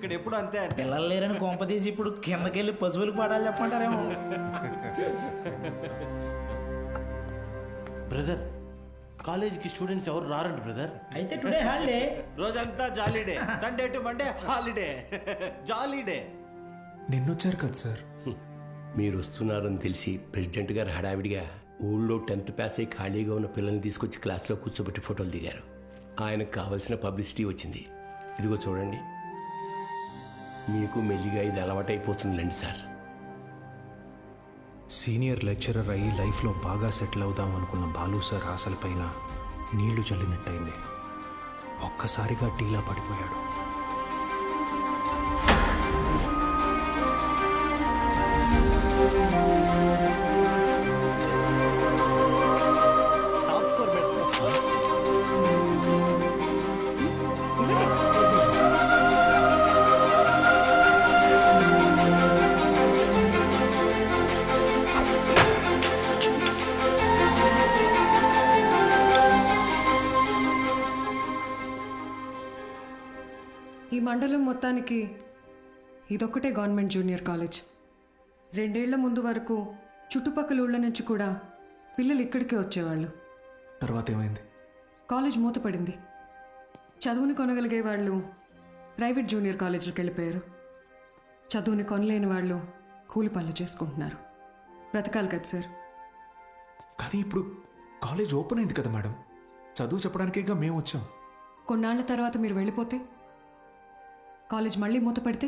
ఇక్కడ ఎప్పుడు అంతే అంటే. పిల్లలు లేరని కొంపదీసి ఇప్పుడు కిందకెళ్ళి పశువులకు పాడాలి చెప్పంటారేమో. బ్రదర్, కాలేజీకి స్టూడెంట్స్ ఎవరు రారంట బ్రదర్. అయితే టుడే హాలిడే. రోజంతా jolly day, Sunday to Monday holiday, jolly day. నిన్నొచ్చారు కదా సార్. మీరు వస్తున్నారని తెలిసి ప్రెసిడెంట్ గారు హడావిడిగా ఊళ్ళో 10th పాస్ అయి ఖాళీగా ఉన్న పిల్లల్ని తీసుకొచ్చి క్లాస్లో కూర్చోబెట్టి ఫోటోలు దిగారు. ఆయనకు కావాల్సిన పబ్లిసిటీ వచ్చింది. ఇదిగో చూడండి, మీకు మెల్లిగా ఇది అలవాటైపోతుందిలేండి సార్. సీనియర్ లెక్చరర్ అయ్యి లైఫ్లో బాగా సెటిల్ అవుదాం అనుకున్న బాలు సార్ ఆశలపైన నీళ్లు చల్లినట్టయింది. ఒక్కసారిగా టీలా పడిపోయాడు. టాప్ స్కోర్ పెట్టు. ఈ మండలం మొత్తానికి ఇదొక్కటే గవర్నమెంట్ జూనియర్ కాలేజ్. 2 ఏళ్ల ముందు వరకు చుట్టుపక్కల ఊళ్ళ నుంచి కూడా పిల్లలు ఇక్కడికే వచ్చేవాళ్ళు. తర్వాత ఏమైంది? కాలేజ్ మూతపడింది. చదువుని కొనగలిగే వాళ్ళు ప్రైవేట్ జూనియర్ కాలేజీలకు వెళ్ళిపోయారు. చదువుని కొనలేని వాళ్ళు కూలి పనులు చేసుకుంటున్నారు. బ్రతకాలి కదా సార్. కానీ ఇప్పుడు కాలేజ్ ఓపెన్ అయింది కదా మేడం, చదువు చెప్పడానికేగా మేము వచ్చాం. కొన్నాళ్ల తర్వాత మీరు వెళ్ళిపోతే కాలేజ్ మళ్ళీ మూతపడితే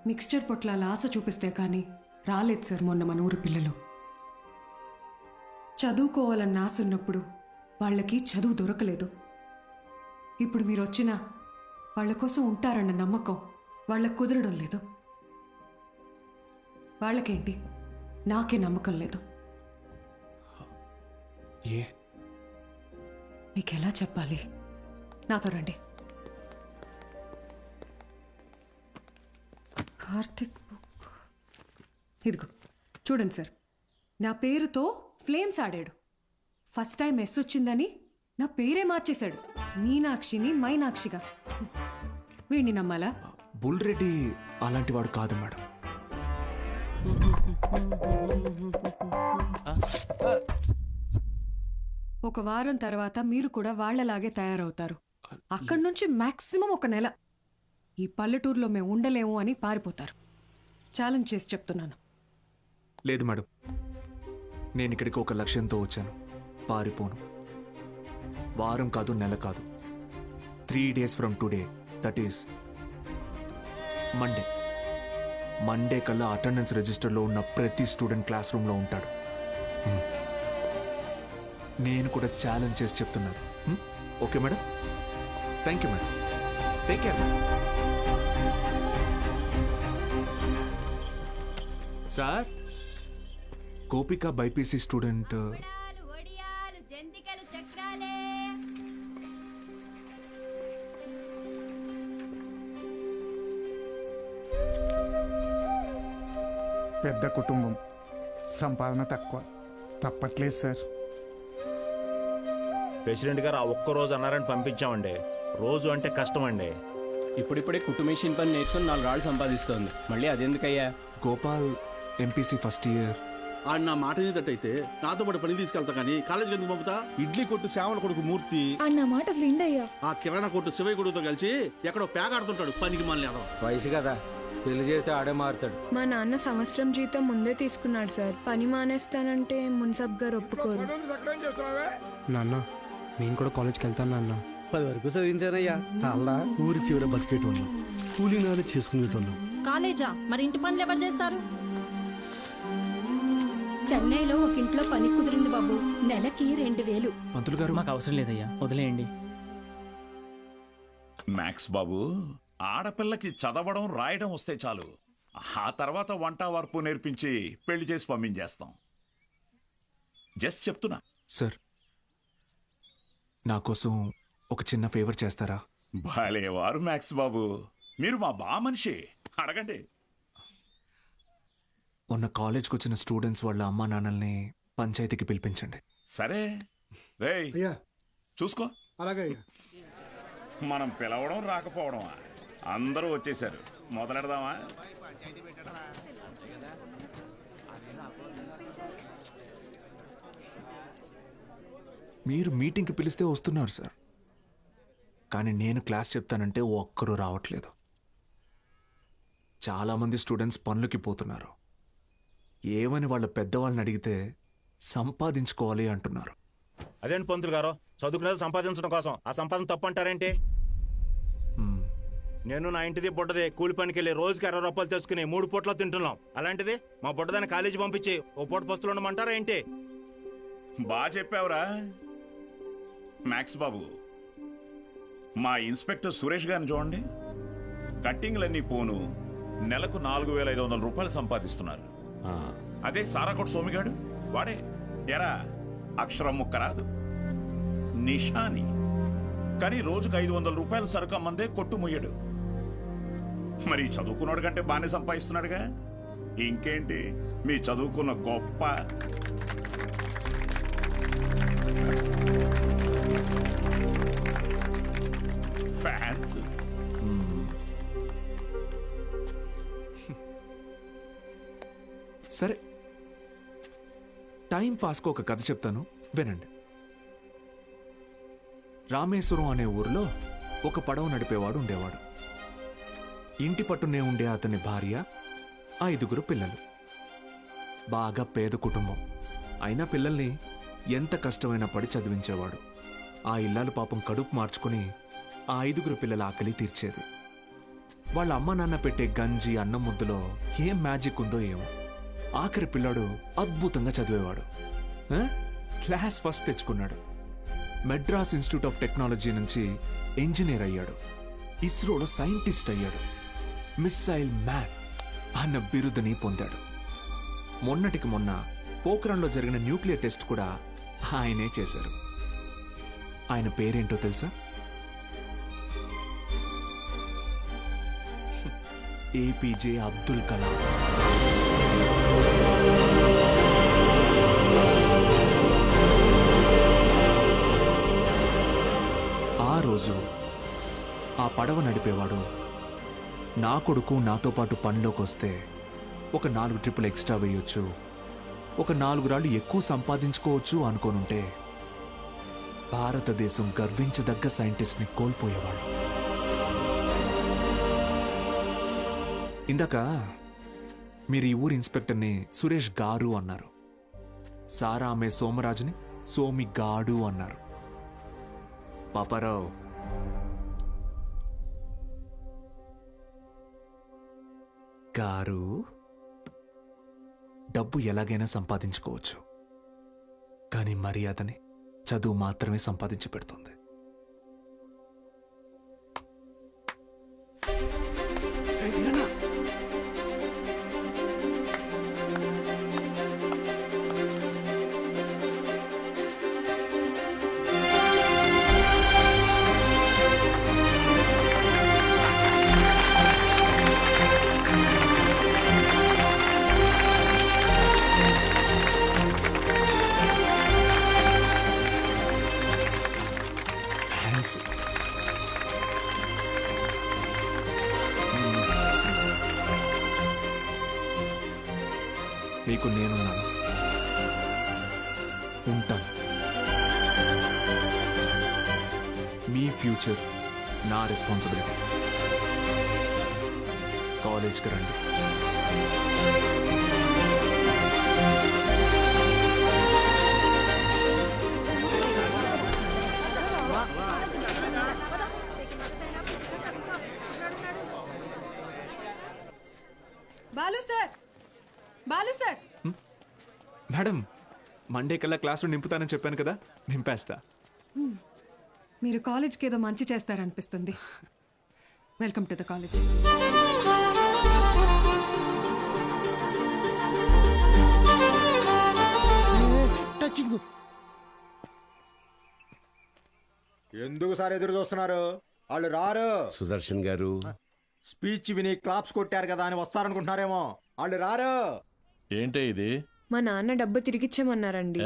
మిక్స్చర్ పొట్లాల ఆశ చూపిస్తే కానీ రాలేదు సార్ మొన్న మన ఊరు పిల్లలు. చదువుకోవాలన్న ఆశ ఉన్నప్పుడు వాళ్ళకి చదువు దొరకలేదు. ఇప్పుడు మీరు వచ్చినా వాళ్ళ కోసం ఉంటారన్న నమ్మకం వాళ్ళకు కుదరడం లేదు. వాళ్ళకేంటి, నాకే నమ్మకం లేదు. ఏ మీకు ఎలా చెప్పాలి? నాతో రండి. కార్తిక్ బుక్ ఇదిగో చూడండి సార్. నా పేరుతో ఫ్లేమ్స్ ఆడాడు. ఫస్ట్ టైం ఎస్ వచ్చిందని నా పేరే మార్చేశాడు. మీనాక్షిని మైనాక్షిగా. వీడిని నమ్మాలా? బుల్ రెడ్డి అలాంటి వాడు కాదు మేడం. ఒక వారం తర్వాత మీరు కూడా వాళ్లలాగే తయారవుతారు. అక్కడి నుంచి మాక్సిమం 1 నెల ఈ పల్లెటూరులో మేము ఉండలేము అని పారిపోతారు. ఛాలెంజ్ చేసి చెప్తున్నాను. లేదు మేడం, నేను ఇక్కడికి ఒక లక్ష్యంతో వచ్చాను. పారిపోను. వారం కాదు, నెల కాదు, 3 days from today, that is Monday కల్లా అటెండెన్స్ రిజిస్టర్లో ఉన్న ప్రతి స్టూడెంట్ క్లాస్ రూమ్లో ఉంటాడు. నేను కూడా ఛాలెంజ్ చేసి చెప్తున్నాను. Okay madam? Thank you madam. Take care. Sir, Gopika BiPC student. పెద్ద కుటుంబం, సంపాదన తక్కువ, తప్పట్లేదు సార్. ప్రెసిడెంట్ గారు ఆ ఒక్కరోజు అన్నారని పంపించామండి. రోజు అంటే కష్టం అండి. ఇప్పుడిప్పుడే కుట్టు మిషన్ పని నేర్చుకుని 4 రాళ్ళు సంపాదిస్తోంది. మళ్ళీ అదెందుకయ్యా? Gopal MPC first year. ఆడు నా మాట ఏదట్టయితే నాతో పాటు పని తీసుకెళ్తా కానీ కాలేజీకి ఎందుకు పంపుతా? ఇడ్లీ కొట్టు శ్యామల కొడుకు మూర్తి, అన్న మాట లిండయ్యా, ఆ కిరాణా కొట్టు శివయ్య కొడుకుతో కలిసి ఎక్కడో పేకాడుతుంటాడు. పనికి మళ్ళీ అదవ వయసు కదా, పెళ్లి చేస్తే ఆడే మారుతాడు. మా నాన్న సంవత్సరం జీతం ముందే తీసుకున్నాడు సార్. పని మానేస్తానంటే మున్సబ్ గారు ఒప్పుకోరు. నాన్న, నేను కూడా కాలేజ్కి వెళ్తాను నాన్న. 10 వరకు చదివించానయ్యా. చాలా ఊరి చివర బతికేటోళ్ళు, కూలీనాలు చేసుకునేటోళ్ళు. కాలేజా? మరి ఇంటి పనులు ఎవరు చేస్తారు? చెన్నైలో ఒక ఇంట్లో పని కుదిరింది బాబు, నెలకి 2000. మంత్రులు గారు, మాకు అవసరం లేదయ్యా, వదిలేయండి. మ్యాక్స్ బాబు, ఆడపిల్లకి చదవడం రాయడం వస్తే చాలు. ఆ తర్వాత వంట వరపు నేర్పించి పెళ్లి చేసి పంపించేస్తాం. జస్ట్ చెప్తున్నా. సార్, నా కోసం ఒక చిన్న ఫేవర్ చేస్తారా? భలేవారు మ్యాక్స్ బాబు, మీరు మా బా మనిషి, అడగండి. మొన్న కాలేజ్కి వచ్చిన స్టూడెంట్స్ వాళ్ళ అమ్మా నాన్నల్ని పంచాయతీకి పిలిపించండి. సరే రేయ్, చూసుకో. అలాగే. మనం పిలవడం రాకపోవడమా? అందరూ వచ్చేసారు, మొదలెడదామా? మీరు మీటింగ్కి పిలిస్తే వస్తున్నారు సార్, కానీ నేను క్లాస్ చెప్తానంటే ఒక్కరూ రావట్లేదు. చాలామంది స్టూడెంట్స్ పనులకి పోతున్నారు. ఏమని వాళ్ళ పెద్దవాళ్ళని అడిగితే సంపాదించుకోవాలి అంటున్నారు. అదేంటి పంతులు గారు, చదువుకునేది సంపాదించడం కోసం, ఆ సంపాదన తప్పు అంటారేంటి? నేను నా ఇంటిది బుడ్డది కూలి పనికి వెళ్ళి రోజుకి 60 రూపాయలు తెచ్చుకుని 3 పూట్ల తింటున్నాం. అలాంటిది మా బుడ్డదాన్ని కాలేజీ పంపించి ఓ పూట పస్తులు ఉండమంటారా ఏంటి? బాగా చెప్పావురా మ్యాక్స్ బాబు. మా ఇన్స్పెక్టర్ సురేష్ గారిని చూడండి, కట్టింగ్లన్నీ పోను నెలకు 4,500 రూపాయలు సంపాదిస్తున్నారు. అదే సారాకోట్ సోమిగాడు, వాడే ఎరా అక్షరం ముక్క రాదు, నిషాని, కానీ రోజుకు 500 రూపాయలు సరుకు అమ్మందే కొట్టు ముయ్యడు. మరి చదువుకున్నాడు కంటే బాగానే సంపాదిస్తున్నాడుగా. ఇంకేంటి మీ చదువుకున్న గొప్ప. ఫ్యాన్స్ సరే, టైం పాస్కు ఒక కథ చెప్తాను, వినండి. రామేశ్వరం అనే ఊరిలో ఒక పడవ నడిపేవాడు ఉండేవాడు. ఇంటి పట్టునే ఉండే అతని భార్య, 5 పిల్లలు. బాగా పేద కుటుంబం అయినా పిల్లల్ని ఎంత కష్టమైనా పడి చదివించేవాడు. ఆ ఇల్లాలు పాపం కడుపు మార్చుకుని ఆ 5 పిల్లల ఆకలి తీర్చేది. వాళ్ళ అమ్మ నాన్న పెట్టే గంజి అన్నం ముద్దలో ఏం మ్యాజిక్ ఉందో ఏమో, ఆఖరి పిల్లాడు అద్భుతంగా చదివేవాడు. క్లాస్ ఫస్ట్ తెచ్చుకున్నాడు. మెడ్రాస్ ఇన్స్టిట్యూట్ ఆఫ్ టెక్నాలజీ నుంచి ఇంజనీర్ అయ్యాడు. ఇస్రోలో సైంటిస్ట్ అయ్యాడు. మిస్సైల్ మ్యాన్ అన్న బిరుదుని పొందాడు. మొన్నటికి మొన్న పోఖ్రాన్లో జరిగిన న్యూక్లియర్ టెస్ట్ కూడా ఆయనే చేశారు. ఆయన పేరేంటో తెలుసా? ఏపీజే అబ్దుల్ కలాం. ఆ రోజు ఆ పడవ నడిపేవాడు, నా కొడుకు నాతో పాటు పనిలోకి వస్తే ఒక 4 ట్రిప్పులు ఎక్స్ట్రా వేయొచ్చు, ఒక 4 రాళ్ళు ఎక్కువ సంపాదించుకోవచ్చు అనుకోనుంటే భారతదేశం గర్వించదగ్గ సైంటిస్ట్ని కోల్పోయేవాడు. ఇందాక మీరు ఈ ఊరి ఇన్స్పెక్టర్ని సురేష్ గారు అన్నారు. సారా ఆమె సోమరాజుని సోమి గాడు అన్నారు. పాపారావు, గారు డబ్బు ఎలాగైనా సంపాదించుకోవచ్చు, కానీ మర్యాదని చదువు మాత్రమే సంపాదించి పెడుతుంది. మీకు నేనున్నాను, ఉంటాను. మీ ఫ్యూచర్ నా రెస్పాన్సిబిలిటీ. కాలేజ్కి రండి. బాలు సార్, మేడం, మండే కల్లా క్లాసులు నింపుతానని చెప్పాను కదా, నింపేస్తా. మీరు కాలేజ్కి ఏదో మంచి చేస్తారనిపిస్తుంది. Welcome to the college. Touching. ఎందుకు సార్ ఎదురు చూస్తున్నారు? వాళ్ళు రారు. సుదర్శన్ గారు, స్పీచ్ విని క్లాప్స్ కొట్టారు కదా అని వస్తారనుకుంటున్నారేమో. వాళ్ళు రారు. ఏంటే ఇది? మా నాన్న డబ్బు తిరిగిచ్చేమన్నారండి.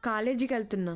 కాలేజీకి వెళ్తున్నా.